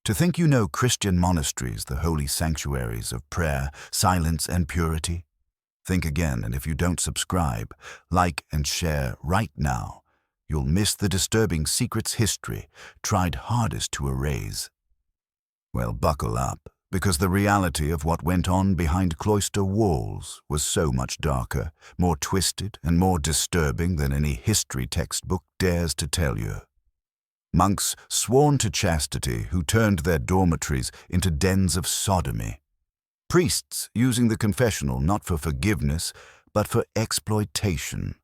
To think you know Christian monasteries, the holy sanctuaries of prayer, silence, and purity? Think again, and if you don't subscribe, like and share right now, you'll miss the disturbing secrets history tried hardest to erase. Well, buckle up, because the reality of what went on behind cloister walls was so much darker, more twisted, and more disturbing than any history textbook dares to tell you. Monks sworn to chastity who turned their dormitories into dens of sodomy. Priests using the confessional not for forgiveness, but for exploitation.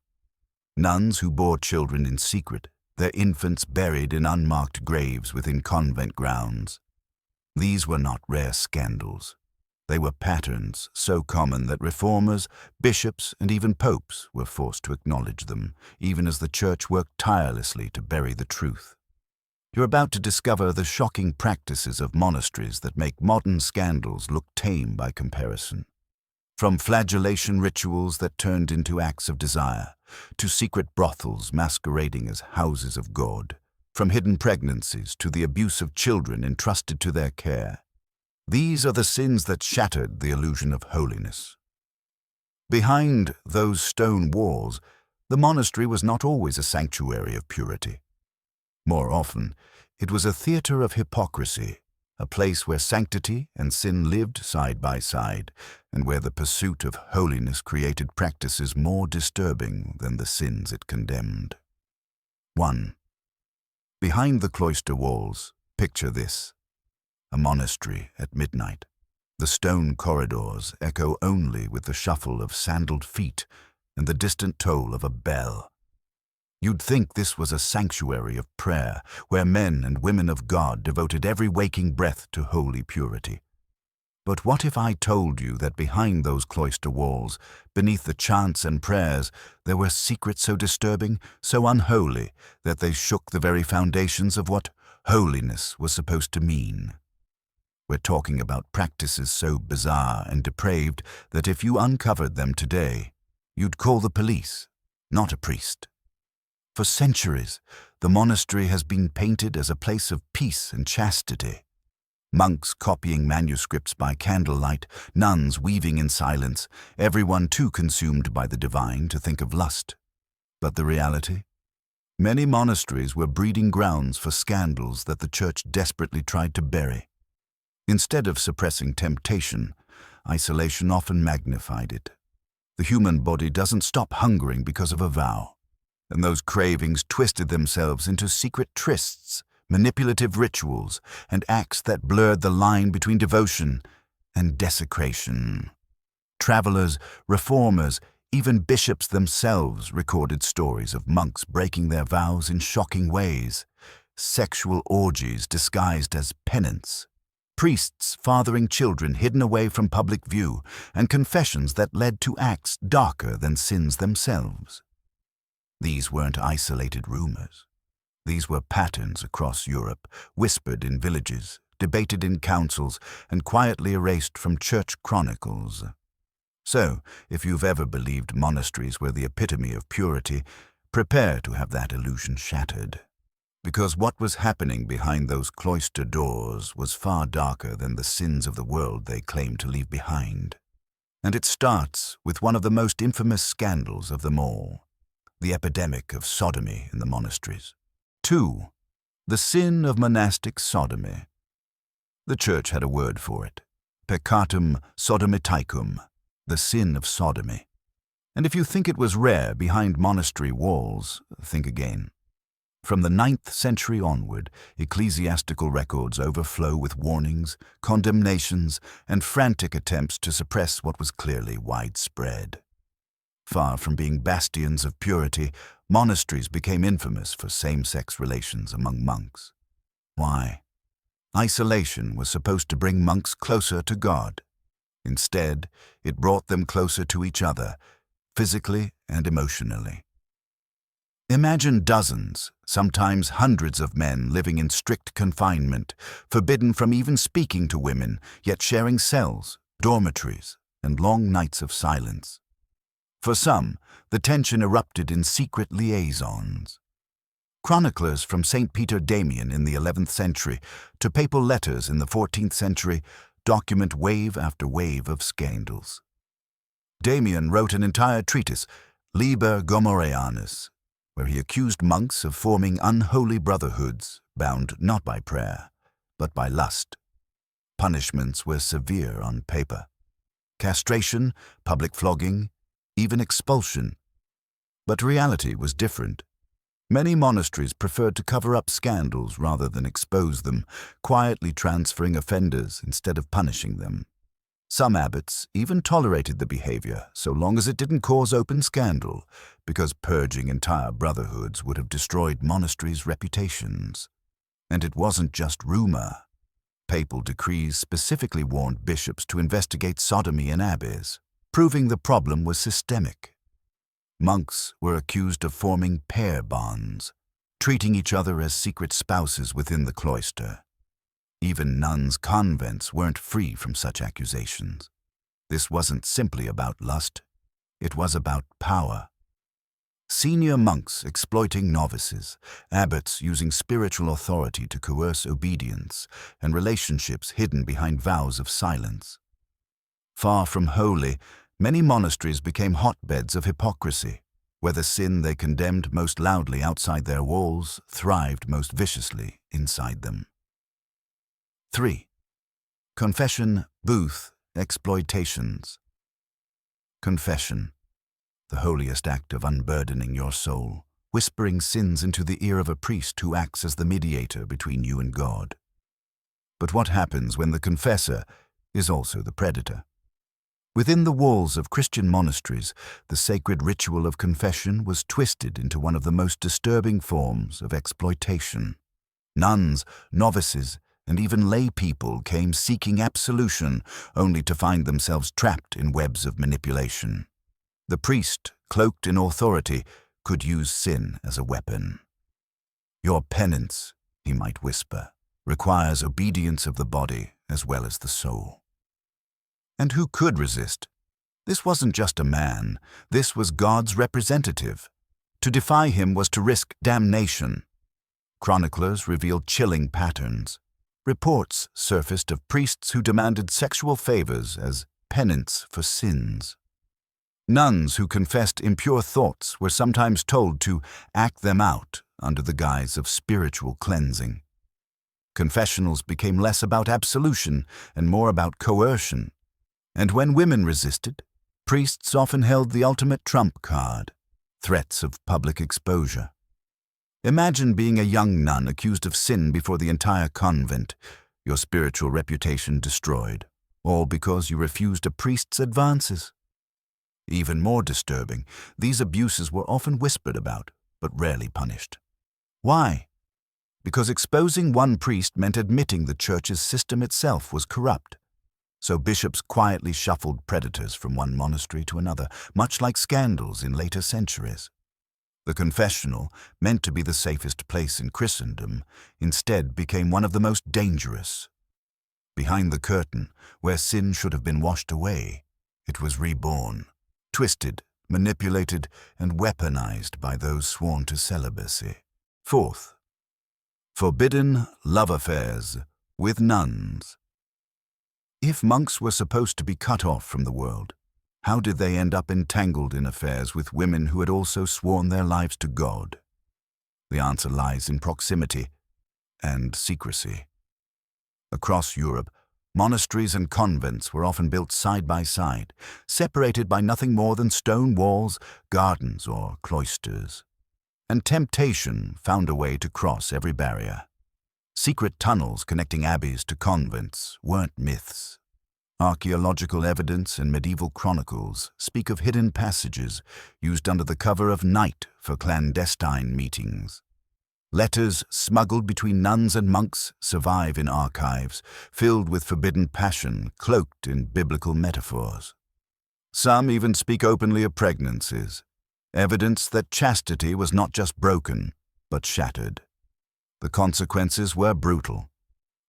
Nuns who bore children in secret, their infants buried in unmarked graves within convent grounds. These were not rare scandals. They were patterns so common that reformers, bishops, and even popes were forced to acknowledge them, even as the Church worked tirelessly to bury the truth. You're about to discover the shocking practices of monasteries that make modern scandals look tame by comparison. From flagellation rituals that turned into acts of desire, to secret brothels masquerading as houses of God, from hidden pregnancies to the abuse of children entrusted to their care. These are the sins that shattered the illusion of holiness. Behind those stone walls, the monastery was not always a sanctuary of purity. More often, it was a theater of hypocrisy, a place where sanctity and sin lived side by side, and where the pursuit of holiness created practices more disturbing than the sins it condemned. 1. Behind the cloister walls, picture this: a monastery at midnight. The stone corridors echo only with the shuffle of sandaled feet and the distant toll of a bell. You'd think this was a sanctuary of prayer, where men and women of God devoted every waking breath to holy purity. But what if I told you that behind those cloister walls, beneath the chants and prayers, there were secrets so disturbing, so unholy, that they shook the very foundations of what holiness was supposed to mean? We're talking about practices so bizarre and depraved that if you uncovered them today, you'd call the police, not a priest. For centuries, the monastery has been painted as a place of peace and chastity. Monks copying manuscripts by candlelight, nuns weaving in silence, everyone too consumed by the divine to think of lust. But the reality? Many monasteries were breeding grounds for scandals that the Church desperately tried to bury. Instead of suppressing temptation, isolation often magnified it. The human body doesn't stop hungering because of a vow. And those cravings twisted themselves into secret trysts, manipulative rituals, and acts that blurred the line between devotion and desecration. Travelers, reformers, even bishops themselves recorded stories of monks breaking their vows in shocking ways, sexual orgies disguised as penance, priests fathering children hidden away from public view, and confessions that led to acts darker than sins themselves. These weren't isolated rumors. These were patterns across Europe, whispered in villages, debated in councils, and quietly erased from church chronicles. So, if you've ever believed monasteries were the epitome of purity, prepare to have that illusion shattered. Because what was happening behind those cloister doors was far darker than the sins of the world they claimed to leave behind. And it starts with one of the most infamous scandals of them all: the epidemic of sodomy in the monasteries. 2. The sin of monastic sodomy. The Church had a word for it: peccatum sodomiticum, the sin of sodomy. And if you think it was rare behind monastery walls, think again. From the 9th century onward, ecclesiastical records overflow with warnings, condemnations, and frantic attempts to suppress what was clearly widespread. Far from being bastions of purity, monasteries became infamous for same-sex relations among monks. Why? Isolation was supposed to bring monks closer to God. Instead, it brought them closer to each other, physically and emotionally. Imagine dozens, sometimes hundreds of men living in strict confinement, forbidden from even speaking to women, yet sharing cells, dormitories, and long nights of silence. For some, the tension erupted in secret liaisons. Chroniclers from St. Peter Damian in the 11th century to papal letters in the 14th century document wave after wave of scandals. Damian wrote an entire treatise, Liber Gomorrheanus, where he accused monks of forming unholy brotherhoods bound not by prayer, but by lust. Punishments were severe on paper. Castration, public flogging, even expulsion. But reality was different. Many monasteries preferred to cover up scandals rather than expose them, quietly transferring offenders instead of punishing them. Some abbots even tolerated the behavior so long as it didn't cause open scandal, because purging entire brotherhoods would have destroyed monasteries' reputations. And it wasn't just rumor. Papal decrees specifically warned bishops to investigate sodomy in abbeys, proving the problem was systemic. Monks were accused of forming pair bonds, treating each other as secret spouses within the cloister. Even nuns' convents weren't free from such accusations. This wasn't simply about lust, it was about power. Senior monks exploiting novices, abbots using spiritual authority to coerce obedience, and relationships hidden behind vows of silence. Far from holy, many monasteries became hotbeds of hypocrisy, where the sin they condemned most loudly outside their walls thrived most viciously inside them. 3. Confession booth exploitations. Confession, the holiest act of unburdening your soul, whispering sins into the ear of a priest who acts as the mediator between you and God. But what happens when the confessor is also the predator? Within the walls of Christian monasteries, the sacred ritual of confession was twisted into one of the most disturbing forms of exploitation. Nuns, novices, and even lay people came seeking absolution, only to find themselves trapped in webs of manipulation. The priest, cloaked in authority, could use sin as a weapon. Your penance, he might whisper, requires obedience of the body as well as the soul. And who could resist? This wasn't just a man, this was God's representative. To defy him was to risk damnation. Chroniclers revealed chilling patterns. Reports surfaced of priests who demanded sexual favors as penance for sins. Nuns who confessed impure thoughts were sometimes told to act them out under the guise of spiritual cleansing. Confessionals became less about absolution and more about coercion. And when women resisted, priests often held the ultimate trump card, threats of public exposure. Imagine being a young nun accused of sin before the entire convent, your spiritual reputation destroyed, all because you refused a priest's advances. Even more disturbing, these abuses were often whispered about, but rarely punished. Why? Because exposing one priest meant admitting the church's system itself was corrupt. So bishops quietly shuffled predators from one monastery to another, much like scandals in later centuries. The confessional, meant to be the safest place in Christendom, instead became one of the most dangerous. Behind the curtain, where sin should have been washed away, it was reborn, twisted, manipulated, and weaponized by those sworn to celibacy. 4th, forbidden love affairs with nuns. If monks were supposed to be cut off from the world, how did they end up entangled in affairs with women who had also sworn their lives to God? The answer lies in proximity and secrecy. Across Europe, monasteries and convents were often built side by side, separated by nothing more than stone walls, gardens, or cloisters. And temptation found a way to cross every barrier. Secret tunnels connecting abbeys to convents weren't myths. Archaeological evidence and medieval chronicles speak of hidden passages used under the cover of night for clandestine meetings. Letters smuggled between nuns and monks survive in archives, filled with forbidden passion cloaked in biblical metaphors. Some even speak openly of pregnancies, evidence that chastity was not just broken, but shattered. The consequences were brutal.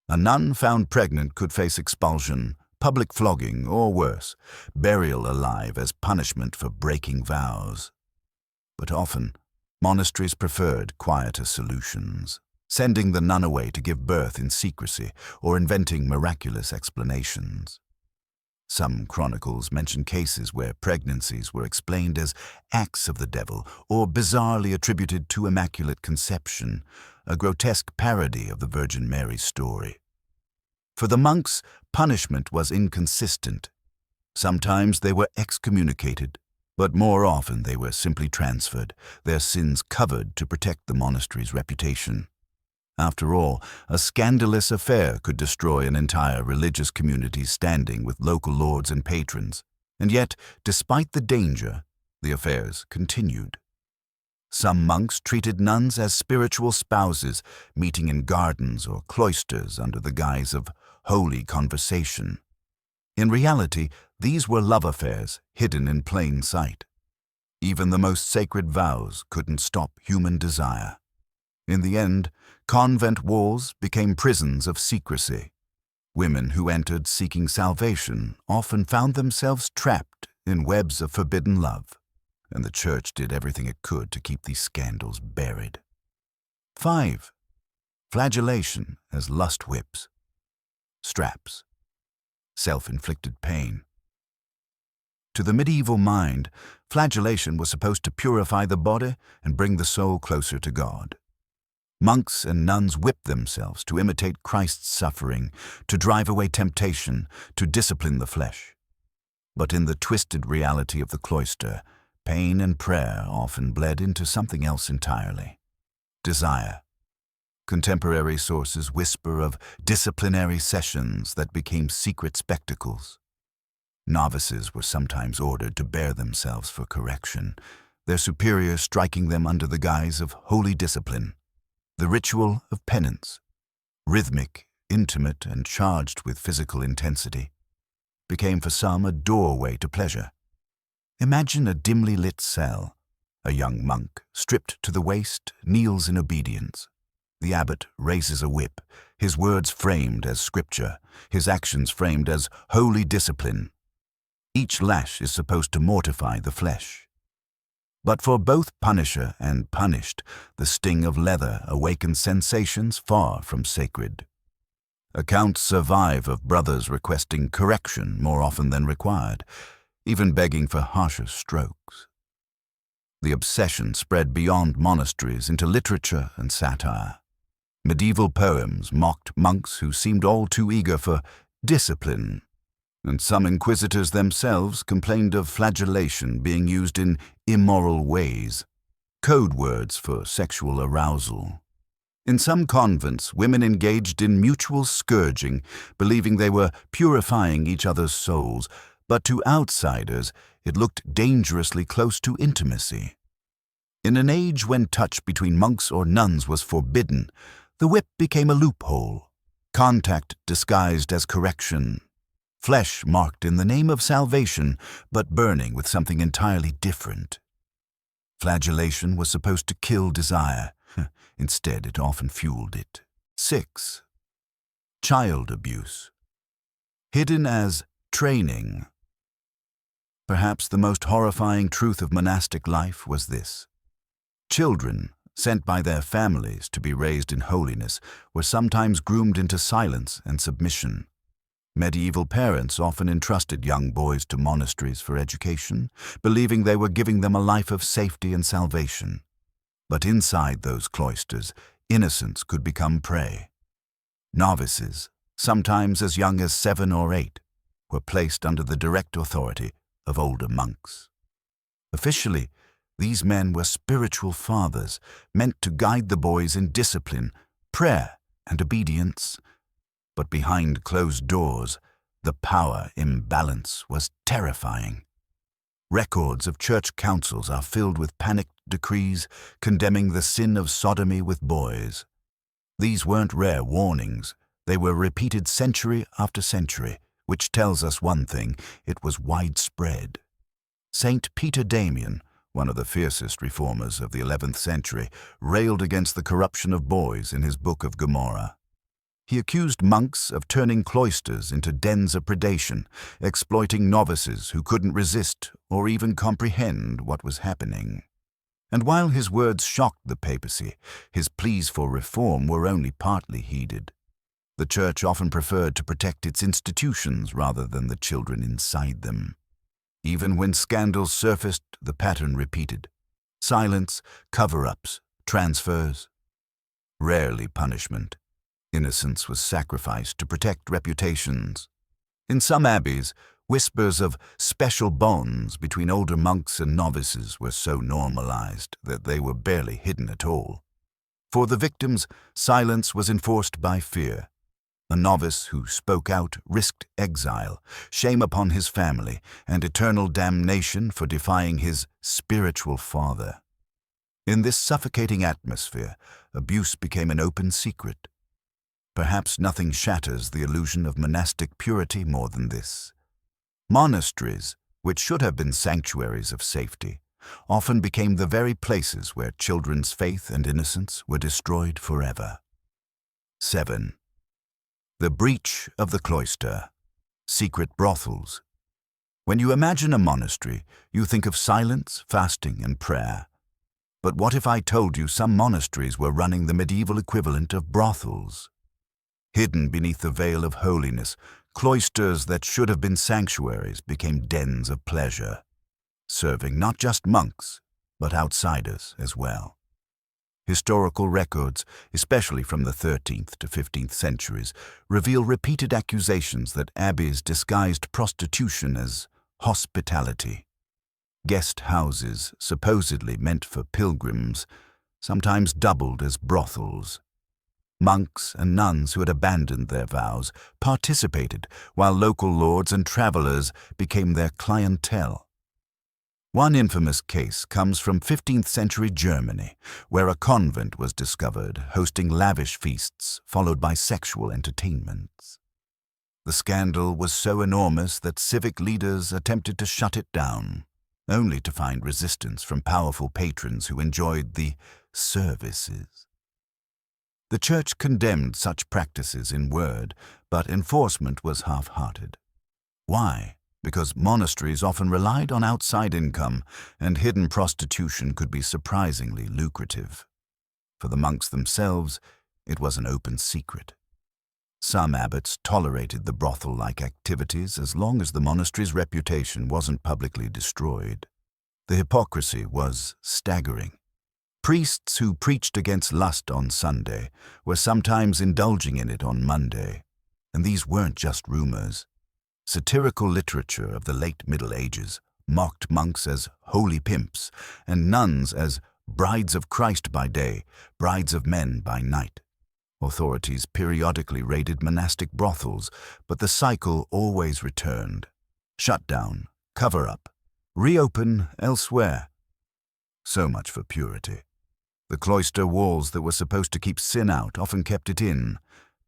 A nun found pregnant could face expulsion, public flogging, or worse, burial alive as punishment for breaking vows. But often, Monasteries preferred quieter solutions, sending the nun away to give birth in secrecy or inventing miraculous explanations. Some chronicles mention cases where pregnancies were explained as acts of the devil or bizarrely attributed to Immaculate Conception, a grotesque parody of the Virgin Mary's story. For the monks, punishment was inconsistent. Sometimes they were excommunicated, but more often they were simply transferred, their sins covered to protect the monastery's reputation. After all, a scandalous affair could destroy an entire religious community's standing with local lords and patrons, and yet, despite the danger, the affairs continued. Some monks treated nuns as spiritual spouses, meeting in gardens or cloisters under the guise of holy conversation. In reality, these were love affairs hidden in plain sight. Even the most sacred vows couldn't stop human desire. In the end, convent walls became prisons of secrecy. Women who entered seeking salvation often found themselves trapped in webs of forbidden love, and the Church did everything it could to keep these scandals buried. 5. Flagellation as lust whips. Straps. Self-inflicted pain. To the medieval mind, flagellation was supposed to purify the body and bring the soul closer to God. Monks and nuns whipped themselves to imitate Christ's suffering, to drive away temptation, to discipline the flesh. But in the twisted reality of the cloister, pain and prayer often bled into something else entirely: desire. Contemporary sources whisper of disciplinary sessions that became secret spectacles. Novices were sometimes ordered to bare themselves for correction, their superiors striking them under the guise of holy discipline. The ritual of penance, rhythmic, intimate, and charged with physical intensity, became for some a doorway to pleasure. Imagine a dimly lit cell. A young monk, stripped to the waist, kneels in obedience. The abbot raises a whip, his words framed as scripture, his actions framed as holy discipline. Each lash is supposed to mortify the flesh. But for both punisher and punished, the sting of leather awakens sensations far from sacred. Accounts survive of brothers requesting correction more often than required, even begging for harsher strokes. The obsession spread beyond monasteries into literature and satire. Medieval poems mocked monks who seemed all too eager for discipline, and some inquisitors themselves complained of flagellation being used in immoral ways, code words for sexual arousal. In some convents, women engaged in mutual scourging, believing they were purifying each other's souls, but to outsiders it looked dangerously close to intimacy. In an age when touch between monks or nuns was forbidden, the whip became a loophole, contact disguised as correction, flesh marked in the name of salvation, but burning with something entirely different. Flagellation was supposed to kill desire. Instead, it often fueled it. 6. Child abuse. Hidden as training. Perhaps the most horrifying truth of monastic life was this: children, sent by their families to be raised in holiness, were sometimes groomed into silence and submission. Medieval parents often entrusted young boys to monasteries for education, believing they were giving them a life of safety and salvation. But inside those cloisters, innocence could become prey. Novices, sometimes as young as 7 or 8, were placed under the direct authority of older monks. Officially, these men were spiritual fathers, meant to guide the boys in discipline, prayer, and obedience. But behind closed doors, the power imbalance was terrifying. Records of church councils are filled with panicked decrees condemning the sin of sodomy with boys. These weren't rare warnings. They were repeated century after century, which tells us one thing: it was widespread. Saint Peter Damian, one of the fiercest reformers of the 11th century, railed against the corruption of boys in his Book of Gomorrah. He accused monks of turning cloisters into dens of predation, exploiting novices who couldn't resist or even comprehend what was happening. And while his words shocked the papacy, his pleas for reform were only partly heeded. The Church often preferred to protect its institutions rather than the children inside them. Even when scandals surfaced, the pattern repeated. Silence, cover-ups, transfers. Rarely punishment. Innocence was sacrificed to protect reputations. In some abbeys, whispers of special bonds between older monks and novices were so normalized that they were barely hidden at all. For the victims, silence was enforced by fear. A novice who spoke out risked exile, shame upon his family, and eternal damnation for defying his spiritual father. In this suffocating atmosphere, abuse became an open secret. Perhaps nothing shatters the illusion of monastic purity more than this. Monasteries, which should have been sanctuaries of safety, often became the very places where children's faith and innocence were destroyed forever. 7. The breach of the cloister. Secret brothels. When you imagine a monastery, you think of silence, fasting, and prayer. But what if I told you some monasteries were running the medieval equivalent of brothels? Hidden beneath the veil of holiness, cloisters that should have been sanctuaries became dens of pleasure, serving not just monks, but outsiders as well. Historical records, especially from the 13th to 15th centuries, reveal repeated accusations that abbeys disguised prostitution as hospitality. Guest houses, supposedly meant for pilgrims, sometimes doubled as brothels. Monks and nuns who had abandoned their vows participated, while local lords and travelers became their clientele. One infamous case comes from 15th century Germany, where a convent was discovered hosting lavish feasts followed by sexual entertainments. The scandal was so enormous that civic leaders attempted to shut it down, only to find resistance from powerful patrons who enjoyed the services. The Church condemned such practices in word, but enforcement was half-hearted. Why? Because monasteries often relied on outside income, and hidden prostitution could be surprisingly lucrative. For the monks themselves, it was an open secret. Some abbots tolerated the brothel-like activities as long as the monastery's reputation wasn't publicly destroyed. The hypocrisy was staggering. Priests who preached against lust on Sunday were sometimes indulging in it on Monday, and these weren't just rumors. Satirical literature of the late Middle Ages mocked monks as holy pimps and nuns as brides of Christ by day, brides of men by night. Authorities periodically raided monastic brothels, but the cycle always returned. Shut down, cover up, reopen elsewhere. So much for purity. The cloister walls that were supposed to keep sin out often kept it in,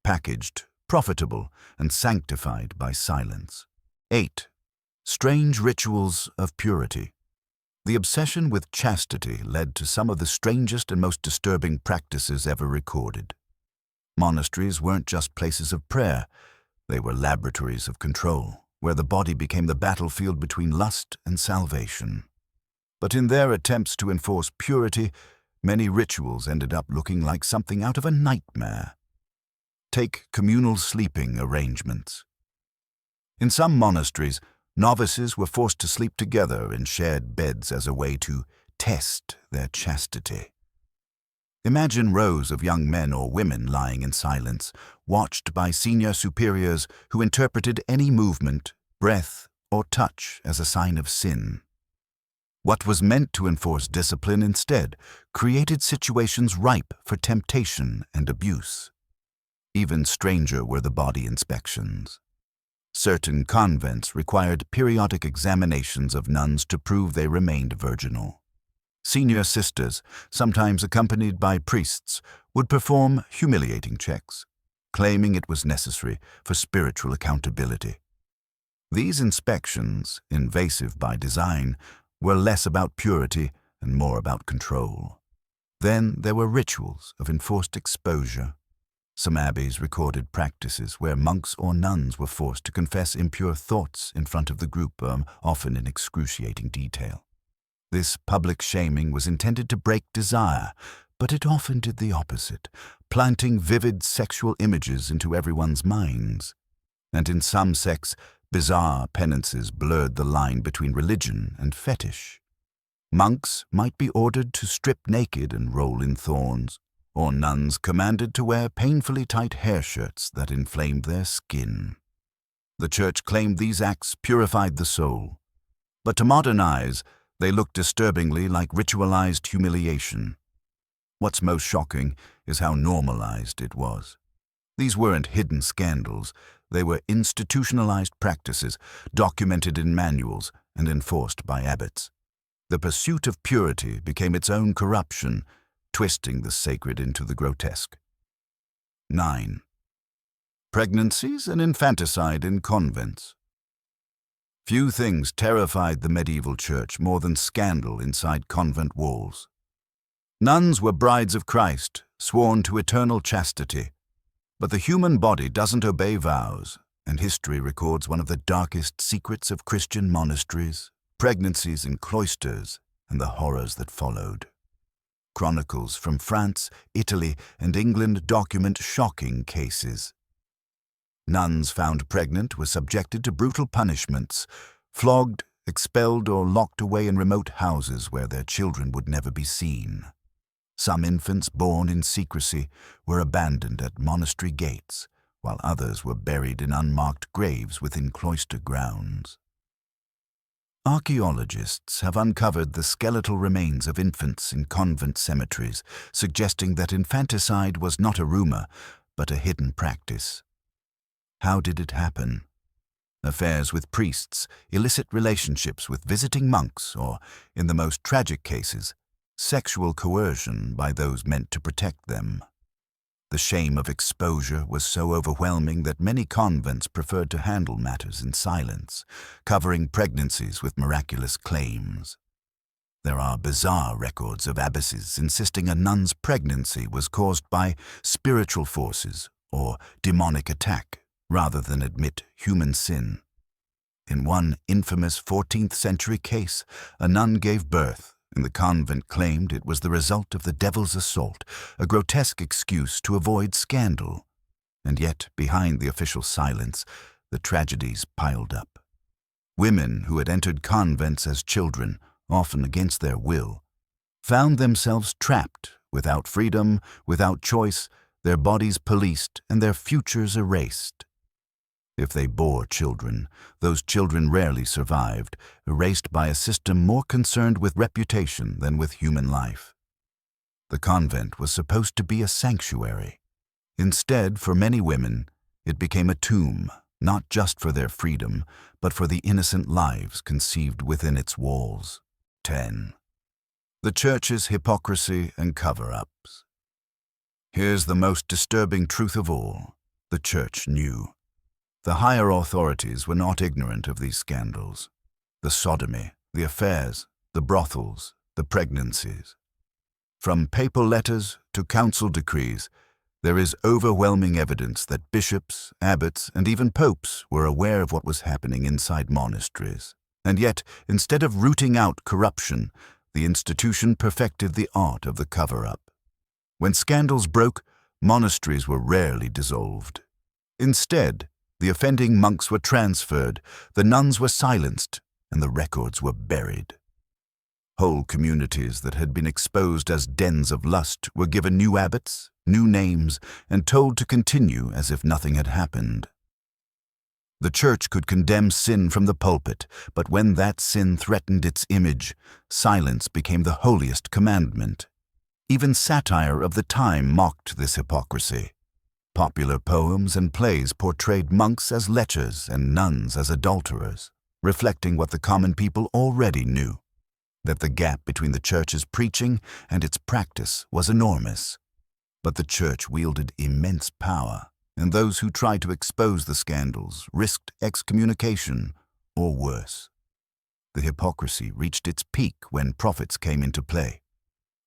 packaged, profitable, and sanctified by silence. 8. Strange rituals of purity. The obsession with chastity led to some of the strangest and most disturbing practices ever recorded. Monasteries weren't just places of prayer, they were laboratories of control, where the body became the battlefield between lust and salvation. But in their attempts to enforce purity, many rituals ended up looking like something out of a nightmare. Take communal sleeping arrangements. In some monasteries, novices were forced to sleep together in shared beds as a way to test their chastity. Imagine rows of young men or women lying in silence, watched by senior superiors who interpreted any movement, breath, or touch as a sign of sin. What was meant to enforce discipline instead created situations ripe for temptation and abuse. Even stranger were the body inspections. Certain convents required periodic examinations of nuns to prove they remained virginal. Senior sisters, sometimes accompanied by priests, would perform humiliating checks, claiming it was necessary for spiritual accountability. These inspections, invasive by design, were less about purity and more about control. Then there were rituals of enforced exposure. Some abbeys recorded practices where monks or nuns were forced to confess impure thoughts in front of the group, often in excruciating detail. This public shaming was intended to break desire, but it often did the opposite, planting vivid sexual images into everyone's minds. And in some sects, bizarre penances blurred the line between religion and fetish. Monks might be ordered to strip naked and roll in thorns, or nuns commanded to wear painfully tight hair shirts that inflamed their skin. The Church claimed these acts purified the soul, but to modern eyes, they look disturbingly like ritualized humiliation. What's most shocking is how normalized it was. These weren't hidden scandals, they were institutionalized practices, documented in manuals and enforced by abbots. The pursuit of purity became its own corruption, twisting the sacred into the grotesque. 9. Pregnancies and infanticide in convents. Few things terrified the medieval church more than scandal inside convent walls. Nuns were brides of Christ, sworn to eternal chastity. But the human body doesn't obey vows, and history records one of the darkest secrets of Christian monasteries, pregnancies in cloisters, and the horrors that followed. Chronicles from France, Italy, and England document shocking cases. Nuns found pregnant were subjected to brutal punishments, flogged, expelled, or locked away in remote houses where their children would never be seen. Some infants born in secrecy were abandoned at monastery gates, while others were buried in unmarked graves within cloister grounds. Archaeologists have uncovered the skeletal remains of infants in convent cemeteries, suggesting that infanticide was not a rumor, but a hidden practice. How did it happen? Affairs with priests, illicit relationships with visiting monks, or, in the most tragic cases, sexual coercion by those meant to protect them. The shame of exposure was so overwhelming that many convents preferred to handle matters in silence, covering pregnancies with miraculous claims. There are bizarre records of abbesses insisting a nun's pregnancy was caused by spiritual forces or demonic attack, rather than admit human sin. In one infamous 14th century case, a nun gave birth, and the convent claimed it was the result of the devil's assault, a grotesque excuse to avoid scandal. And yet, behind the official silence, the tragedies piled up. Women who had entered convents as children, often against their will, found themselves trapped, without freedom, without choice, their bodies policed and their futures erased. If they bore children, those children rarely survived, erased by a system more concerned with reputation than with human life. The convent was supposed to be a sanctuary. Instead, for many women, it became a tomb, not just for their freedom, but for the innocent lives conceived within its walls. 10. The Church's hypocrisy and cover-ups. Here's the most disturbing truth of all. The Church knew. The higher authorities were not ignorant of these scandals. The sodomy, the affairs, the brothels, the pregnancies. From papal letters to council decrees, there is overwhelming evidence that bishops, abbots, and even popes were aware of what was happening inside monasteries. And yet, instead of rooting out corruption, the institution perfected the art of the cover-up. When scandals broke, monasteries were rarely dissolved. Instead, the offending monks were transferred, the nuns were silenced, and the records were buried. Whole communities that had been exposed as dens of lust were given new abbots, new names, and told to continue as if nothing had happened. The Church could condemn sin from the pulpit, but when that sin threatened its image, silence became the holiest commandment. Even satire of the time mocked this hypocrisy. Popular poems and plays portrayed monks as lechers and nuns as adulterers, reflecting what the common people already knew, that the gap between the Church's preaching and its practice was enormous. But the Church wielded immense power, and those who tried to expose the scandals risked excommunication or worse. The hypocrisy reached its peak when profits came into play.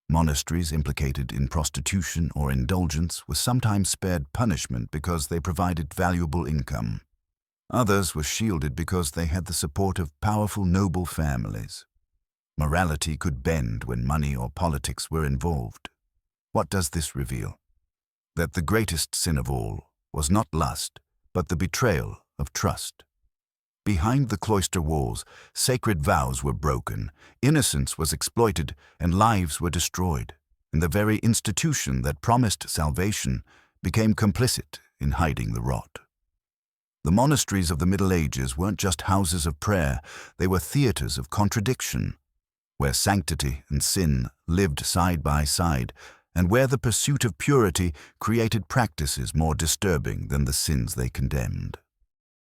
Monasteries implicated in prostitution or indulgence were sometimes spared punishment because they provided valuable income. Others were shielded because they had the support of powerful noble families. Morality could bend when money or politics were involved. What does this reveal? That the greatest sin of all was not lust, but the betrayal of trust. Behind the cloister walls, sacred vows were broken, innocence was exploited, and lives were destroyed. And the very institution that promised salvation became complicit in hiding the rot. The monasteries of the Middle Ages weren't just houses of prayer, they were theaters of contradiction, where sanctity and sin lived side by side, and where the pursuit of purity created practices more disturbing than the sins they condemned.